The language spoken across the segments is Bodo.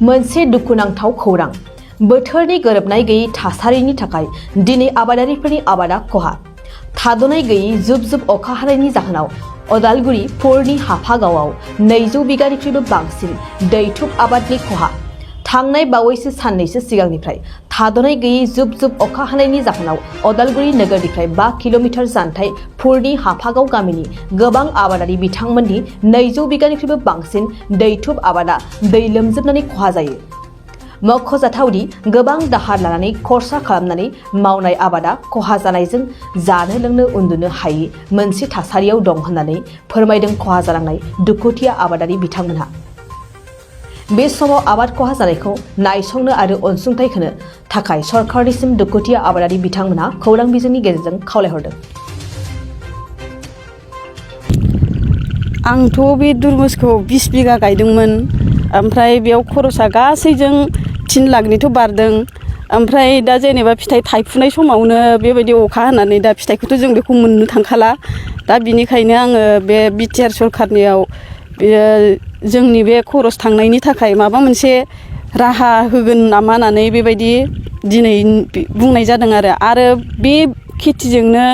मोनसे दुखुनांथाव खौरां बोथोरनि गोरोबनाय गैयै थासारिनि थाखाय दिनै आबादारिफोरनि आबादा खहा थाद'नाय गैयै जुब जुब अखा हानायनि जाहोनाव अदालगुरि पुरनि हाफागावआव 200 बिगानिख्रुइबो बांसिन दैथुब आबादनि खहा थांनाय बावैसो साननैसो सिगांनिफ्राय थाद'नाय गैयै जुब जुब अखा हानायनि जाहोनाव अदालगुरि नोगोरनिफ्राय 5 किल'मिटार जानथाय पुरनि हाफागाव गामिनि गोबां आबादारि बिथांमोननि 200 बिगानिख्रुइबो बांसिन दैथुब आबादा दै लोमजोबनानै खहा जायो। मख'जाथावदि गोबां दाहार लानानै खरसा खालामनानै मावनाय आबादा खहा जानायजों जानो लोंनो उन्दुनो हायै मोनसे थासारियाव दं होननानै फोरमायदों खहा जालांनाय दुखुथिया आबादारि बिथांमोनहा। बे समाव आबाद खहा जानायखौ नायसंनो आरो अनसुंथाइ होनो थाखाय सरकारनिसिम दुखुथिया आबादारि बिथांमोनहा खौरां बिजोंनि गेजेरजों खावलायहरदों। आंथ' बे तुरमुसखौ 20 बिगा गायदोंमोन ओमफ्राय बेयाव खरसा गासैजों 3 लाखनिथ' बारदों ओमफ्राय दा जेनेबा फिथाइ थाइफुनाय समावनो बेबायदि अखा हानानै दा फिथाइखौथ' जों बेखौ मोननो थांखाला दा बिनिखायनो आङो बे बिटिआर सरकारनियाव जोंनि बे खरस थांनायनि थाखाय माबा मोनसे राहा होगोन नामा होननानै बेबायदि दिनै बुंनाय जादों आरो बे खेथिजोंनो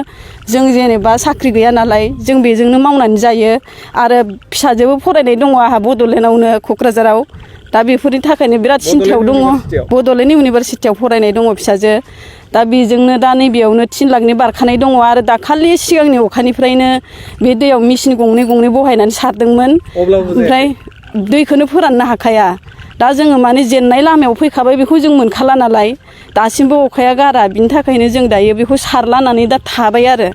जों जेनेबा साख्रि गैया नालाय जों बेजोंनो मावनानै जायो आरो फिसाजोबो फरायनाय दङ आंहा बड'लेण्डआवनो क'क्राझाराव दा बेफोरनि थाखायनो बिराद सिन्थायाव दङ बड'लेण्ड इउनिभारसिटियाव फरायनाय दङ फिसाजो दा बेजोंनो दा नैबेयावनो 3 लाखनि बारखानाय दङ आरो दाखालि सिगांनि अखानिफ्रायनो बे दैयाव मेचिन गंनै बहायनानै सारदोंमोन ओमफ्राय दैखौनो फोराननो हाखाया दा जोङो माने जेननाय लामायाव फैखाबाय बेखौ जों मोनखाला नालाय दासिमबो अखाया गारा बिनि थाखायनो जों दायो बेखौ सारलानानै दा थाबाय आरो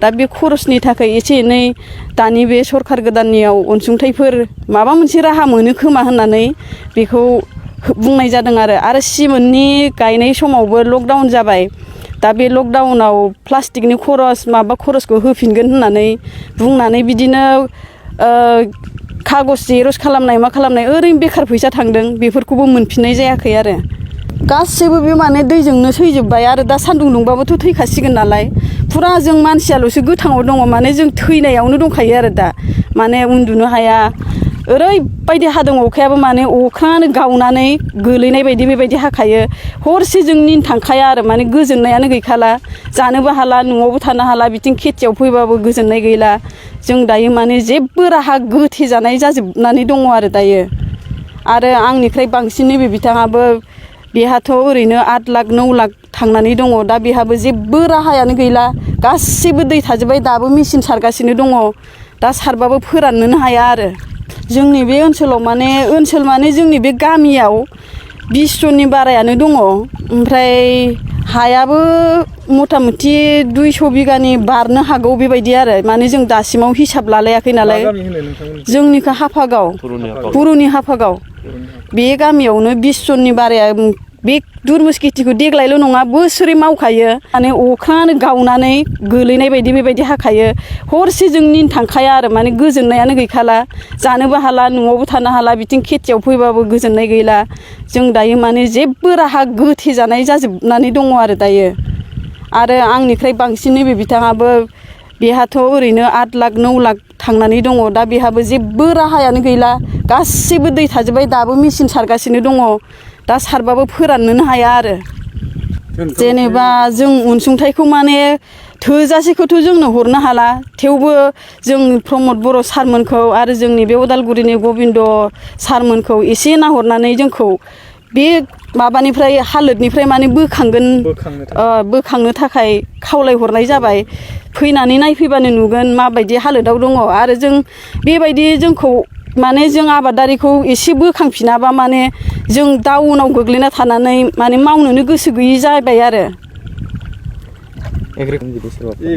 दा बे खरसनि थाखाय एसे एनै दानि बे सरकार गोदाननियाव अनसुंथाइफोर माबा मोनसे राहा मोनो खोमा होननानै बेखौ बुंनाय जादों आरो सिमोननि गायनाय समावबो लकडाउन जाबाय दा बे लकडाउनाव प्लास्टिकनि खरसखौ होफिनगोन होननानै बुंनानै बिदिनो कागज जेरस खालामनाय मा खालामनाय ओरैनो बेखार फैसा थांदों बेफोरखौबो मोनफिननाय जायाखै आरो गासैबो बे माने दैजोंनो थैजोब्बाय आरो दा सान्दुं दुंबाबोथ' थैखासिगोन नालाय फुरा जों मानसियाल'सो गोथाङाव दङ माने जों थैनायावनो दंखायो आरो दा माने उन्दुनो हाया ओरैबायदि हादों अखायाबो माने अख्राङानो गावनानै गोलैनाय बायदि बेबायदि हाखायो हरसे जों निन थांखाया आरो माने गोजोननायानो गैखाला जानोबो हाला न'आवबो थानो हाला बिथिं खेथियाव फैबाबो गोजोननाय गैला जों दायो माने जेबो राहा गोथे जानाय जाजोबनानै दङ आरो दायो आरो आंनिफ्राय बांसिन नैबे बिथाङाबो बेहाथ' ओरैनो 8 लाख 9 लाख थांनानै दङ दा बेहाबो जेबो राहायानो गैला गासैबो दै थाजोब्बाय दाबो मेचिन सारगासिनो दङ दा सारबाबो फोराननोनो हाया आरो जोंनि बे ओनसोलाव माने जोंनि बे गामियाव 20 जननि बारायानो दङ ओमफ्राय हायाबो मथा मथि 200 बिगानि बारनो हागौ बेबायदि आरो माने जों दासिमाव हिसाब लालायाखै नालाय जोंनिखौ हाफागाव पुरुनि हाफागाव बे गामियावनो 20 जननि बाराया बे तुरमुस खेथिखौ देग्लायल' नङा बोसोरै मावखायो माने अख्राङानो गावनानै गोलैनाय बायदि बेबायदि हाखायो हरसे जों निन थांखाया आरो माने गोजोननायानो गैखाला जानोबो हाला न'आवबो थानो हाला बिथिं खेथियाव फैबाबो गोजोननाय गैला जों दायो माने जेबो राहा गोथे जानाय जाजोबनानै दङ आरो दायो आरो आंनिफ्राय बांसिन नैबे बिथाङाबो बेहाथ' ओरैनो 8 लाख 9 लाख थांनानै दङ दा बेहाबो जेबो राहायानो गैला गासैबो दै थाजोब्बाय दाबो मेचिन सारगासिनो दङ दा सारबाबो फोराननोनो हाया आरो जेनेबा जों अनसुंथाइखौ माने थोजासेखौथ' जोंनो हरनो हाला थेवबो जों प्रमद बर' सारमोनखौ आरो जोंनि बे उदालगुरिनि गबिन्द सारमोनखौ एसे नाहरनानै जोंखौ बे माबानिफ्राय हालोदनिफ्राय माने बोखांनो थाखाय खावलायहरनाय जाबाय फैनानै नायफैबानो नुगोन माबायदि हालोदाव दङ आरो जों बेबायदि जोंखौ माने जों आबादारिखौ एसे बोखांफिनाबा माने जों डाउनाव गोग्लैना थानानै माने मावनोनो गोसो गैयि जाबाय आरो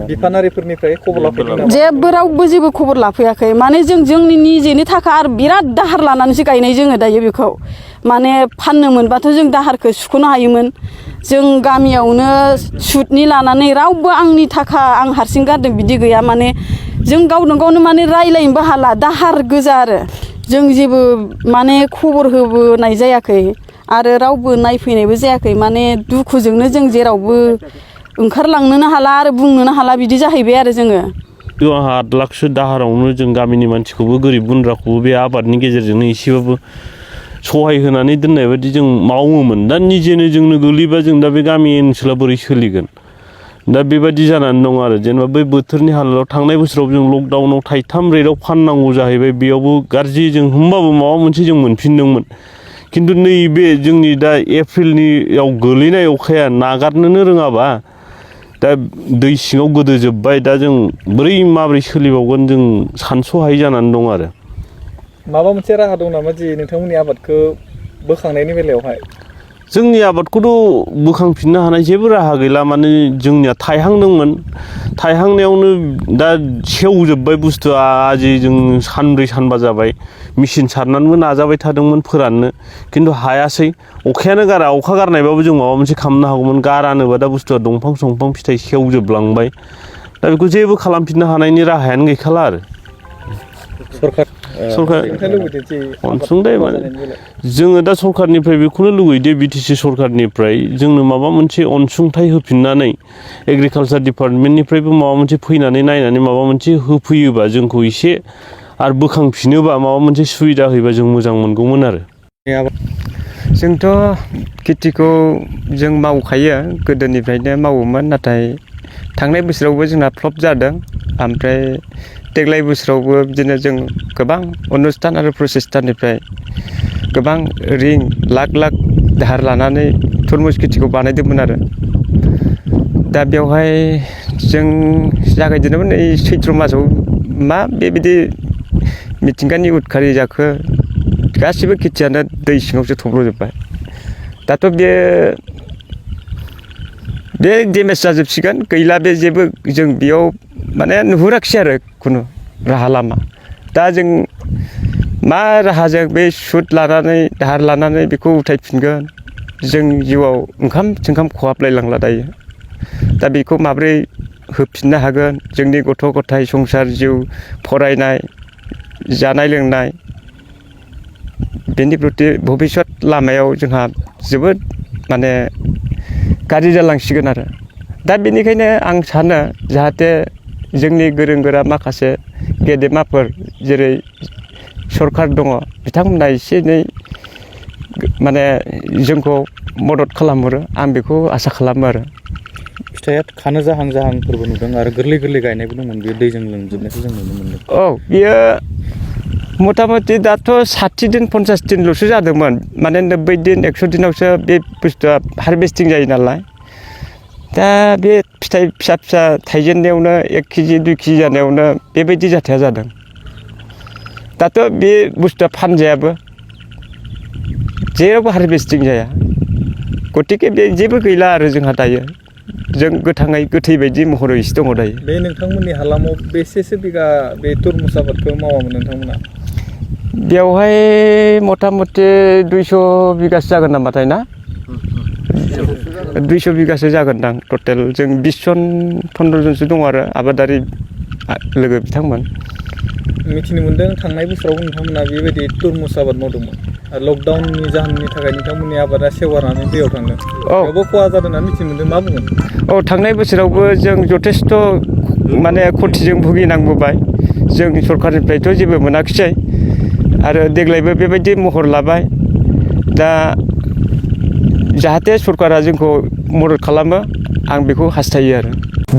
बिफानारिफोरनिफ्राय खबर लाफैदों नामा? जेबो रावबो जेबो खबर लाफैयाखै माने जोंनि निजेनि थाखाय आरो बिराद दाहार लानानैसो गायनाय जोङो दायो बेखौ माने फाननो मोनबाथ' जों दाहारखौ सुख'नो हायोमोन जों गामियावनो सुदनि लानानै रावबो आंनि थाखा आं हारसिं गारदों बिदि गैया माने जों गावनो माने रायलायनोबो हाला दाहार गोजा आरो जों जेबो माने खबर होबोनाय जायाखै आरो रावबो नायफैनायबो जायाखै माने दुखुजोंनो जों जेरावबो ओंखारलांनोनो हाला आरो बुंनोनो हाला बिदि जाहैबाय आरो जोङो 8 लाखसो दाहारावनो जों गामिनि मानसिखौबो गोरिब गुन्द्राखौबो बे आबादनि गेजेरजोंनो एसेबाबो सहाय होनानै दोननाय बायदि जों मावोमोन दा निजेनो जोंनो गोलैबा जों दा बे गामि ओनसोला बोरै सोलिगोन दा बेबायदि जानानै दं आरो जेनेबा बै बोथोरनि हालोदाव थांनाय बोसोराव जों लकडाउनाव थाइथाम रेटआव फाननांगौ जाहैबाय बेयावबो गाज्रि जों होमबाबो माबा मोनसे जों मोनफिनदोंमोन खिन्थु नैबे जोंनि दा एप्रिलनियाव गोलैनाय अखाया नागारनोनो रोङाबा दा दै सिङाव गोदोजोब्बाय दा जों माबोरै सोलिबावगोन जों सानस'हायै जानानै दं आरो माबा मोनसे राहा दं नामा जि नोंथांमोननि आबादखौ बोखांनायनि बेलायावहाय जोंनि आबादखौथ' बोखांफिननो हानाय जेबो राहा गैला माने जोंनिया थायहांदोंमोन थायहांनायावनो दा सेवजोब्बाय बुस्थुआ आजि जों सानब्रै सानबा जाबाय मेचिन सारनानैबो नाजाबाय थादोंमोन फोराननो खिन्थु हायासै अखायानो गारा अखा गारनायबाबो जों माबा मोनसे खालामनो हागौमोन गारानोबा दा बुस्थुआ दंफां संफां फिथाइ सेवजोबलांबाय दा बेखौ जेबो खालामफिननो हानायनि राहायानो गैखाला आरो सरकार अनसुंथाइ माने जोङो दा सरकारनिफ्राय बेखौनो लुगैदो बिटिसि सरकारनिफ्राय जोंनो माबा मोनसे अनसुंथाइ होफिननानै एग्रिकालसार डिपार्टमेन्टनिफ्रायबो माबा मोनसे फैनानै नायनानै माबा मोनसे होफैयोबा जोंखौ एसे आरो बोखांफिनोबा माबा मोनसे सुबिदा होयोबा जों मोजां मोनगौमोन आरो जोंथ' खेथिखौ जों मावखायो गोदोनिफ्रायनो मावोमोन नाथाय थांनाय बोसोरावबो जोंना फ्लप जादों ओमफ्राय देग्लाय बोसोरावबो बिदिनो जों गोबां अनुस्थान आरो प्रसेस्तानिफ्राय गोबां रिं लाख लाख दाहार लानानै तुरमुस खेथिखौ बानायदोंमोन आरो दा बेवहाय जों जागायजेनोमोन नै सैत्र मासाव मा बेबायदि मिथिंगानि उदखारि जाखो गासिबो खेथियानो दै सिङावसो थब्ल'जोब्बाय दाथ' बे डेमेज जाजोबसिगोन गैला बे जेबो जों बेयाव माने नुहुराखिसै आरो खुनु राहा लामा दा जों मा राहाजों बे सुद लानानै दाहार लानानै बेखौ उथायफिनगोन जों जिउआव ओंखाम थोंखाम खहाबलायलांला दायो दा बेखौ माब्रै होफिननो हागोन जोंनि गथ' गथाय संसार जिउ फरायनाय जानाय लोंनाय बेनि प्रति भबिसत लामायाव जोंहा जोबोद माने गाज्रि जालांसिगोन आरो दा बेनिखायनो आं सानो जाहाथे जोंनि गोरों गोरा माखासे गेदेमाफोर जेरै सरकार दङ बिथांमोना एसे एनै माने जोंखौ मदद खालामहरो आं बेखौ आसा खालामो आरो फिथाइया खानो जाहांफोरबो नुदों आरो गोरलै गोरलै गायनायबो दंमोन बेयो दैजों लोमजोबनायखौ जों नुनो मोन्दों औ बियो मथा मथि दाथ' 60 दिन 50 दिनल'सो जादोंमोन माने 90 दिन 100 दिनावसो बे बुस्थुआ हारभेस्टिं जायो नालाय दा बे फिथाइ फिसा फिसा थाइजेननायावनो 1 केजि 2 केजि जानायावनो बेबायदि जाथाया जादों दाथ' बे बुस्थुआ फानजायाबो जेरावबो हारभेस्टिं जाया गतिके बे जेबो गैला आरो जोंहा दायो जों गोथाङै गोथै बायदि महरैसो दङ दायो बे नोंथांमोननि हालामाव बेसेसो बिगा बे तुरमुस आबादखौ मावामोन नोंथांमोना बेवहाय मथा मथि 200 बिगासो जागोन नामाथाय ना 200 बिगासो जागोनदां टटेल जों 20 जन 15 जनसो दङ आरो आबादारि लोगो बिथांमोन मिथिनो मोन्दों थांनाय बोसोरावबो नोंथांमोना बेबायदि तुरमुस आबाद मावदोंमोन लकडाउननि जाहोननि थाखाय नोंथांमोननि आबादा सेवगारनानै दैयाव थांदों बेयावबो खहा जादों होनना मिथिनो मोन्दों मा बुंगोन औ थांनाय बोसोरावबो जों जथेस्थ' माने खथिजों भुगिनांबोबाय जों सरकारनिफ्रायथ' जेबो मोनाखिसै आरो देग्लायबो बेबायदि महर लाबाय दा जाहाथे सरकारा जोंखौ मदद खालामो आं बेखौ हास्थायो आरो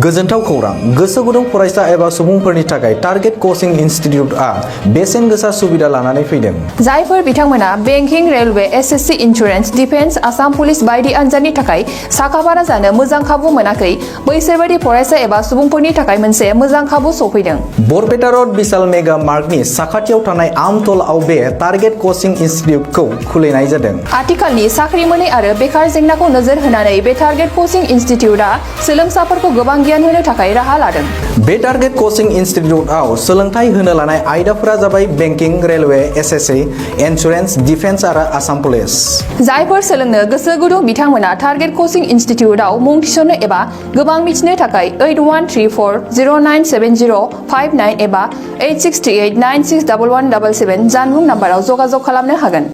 गोजोनथाव खौरां गोसो गुदुं फरायसा एबा सुबुंफोरनि थाखाय टारगेट कचिं इनस्टिट्यूटआ बेसेन गोसा सुबिदा लानानै फैदों जायफोर बिथांमोना banking railway SSC insurance defence Assam police बायदि आनजादनि थाखाय साखाफारा जानो मोजां खाबु मोनाखै बैसोरबायदि फरायसा एबा सुबुंफोरनि थाखाय मोनसे मोजां खाबु सफैदों बरपेटा रोड विशाल मेगा मार्टनि साखाथियाव थानाय आमतलाव बे टारगेट कचिं इनस्टिट्यूटखौ खुलिनाय जादों आथिखालनि साख्रि मोनै आरो बेकार जेंनाखौ नोजोर होनानै बे टारगेट कचिं इनस्टिट्यूटआ सोलोंसाफोरखौ गोबां गियान होनो थाखाय राहा लादों बे टारगेट कचिं इनस्टिट्यूटआव सोलोंथाइ होनो लानाय आयदाफोरा जाबाय banking railway SSC insurance defence आरो आसाम पुलिस जायफोर सोलोंनो गोसो गुदुं बिथांमोना टारगेट कचिं इनस्टिट्यूटआव मुं थिसननो एबा गोबां मिथिनो थाखाय 8134097059 एबा 8638961177 जानबुं नाम्बाराव जगाजग खालामनो हागोन